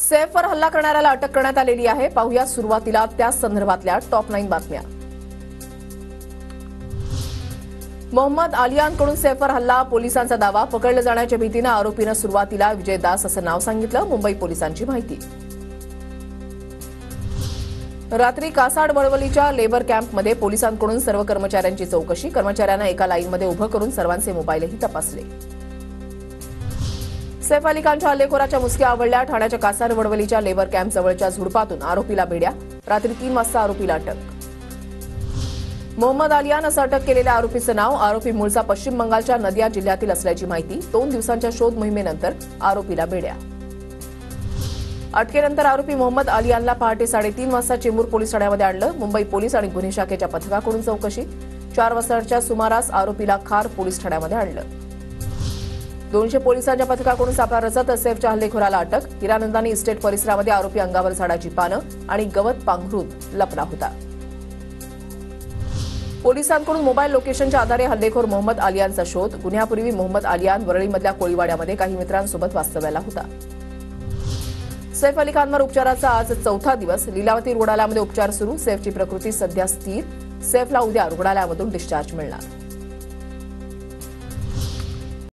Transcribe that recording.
सैफवर हल्ला करणाऱ्याला अटक करण्यात आलेली आहे। पाहूया सुरुवातीला त्या संदर्भातल्या टॉप 9 बातम्या। मोहम्मद आलियानकडून सैफवर हल्ला, पोलिसांचा दावा। पकडले जाण्याच्या भीतीने आरोपीनं सुरुवातीला विजय दास असं नाव सांगितलं। मुंबई पोलिसांची माहिती। रात्री कासाड वळवलीच्या लेबर कॅम्पमध्ये पोलिसांकडून सर्व कर्मचाऱ्यांची चौकशी। कर्मचाऱ्यांना एका लाईनमध्ये उभं करून सर्वांचे मोबाईलही तपासले। सैफ अली खानच्या हल्लेखोराच्या मुसक्या आवळल्या। ठाण्याच्या कासाड वळवलीच्या लेबर कॅम्प जवळच्या झुडपातून आरोपीला बेड्या। रात्री 3 वाजता आरोपीला अटक। मोहम्मद आलियान असं अटक केलेल्या आरोपीचं नाव। आरोपी मूळचा पश्चिम बंगालच्या नदिया जिल्ह्यातील असल्याची माहिती। 2 दिवसांच्या शोध मोहिमेनंतर आरोपीला बेड्या। अटकेनंतर आरोपी मोहम्मद आलियानला पहाटे 3:30 वाजता चेंबूर पोलीस ठाण्यामध्ये आणलं। मुंबई पोलीस आणि गुन्हे शाखेच्या पथकाकडून चौकशी। 4 वाजताच्या सुमारास आरोपीला खार पोलीस ठाण्यामध्ये आणलं। 200 पोलिसांच्या पथकाकडून सापळा रचत सैफच्या हल्लेखोराला अटक। हिरानंदानी इस्टेट परिसरामध्ये आरोपी अंगावर झाडाची पानं आणि गवत पांघरून लपला होता। पोलिसांकडून मोबाईल लोकेशनच्या आधारे हल्लेखोर मोहम्मद आलियानचा शोध। गुन्ह्यापूर्वी मोहम्मद आलियान वरळीमधल्या कोळीवाड्यामध्ये काही मित्रांसोबत वास्तव्याला होता। सैफ अली खानवर उपचाराचा आज 4था दिवस। लीलावती रुग्णालयामध्ये उपचार सुरू। सैफची प्रकृती सध्या स्थिर। सैफला उद्या रुग्णालयामधून डिस्चार्ज मिळणार।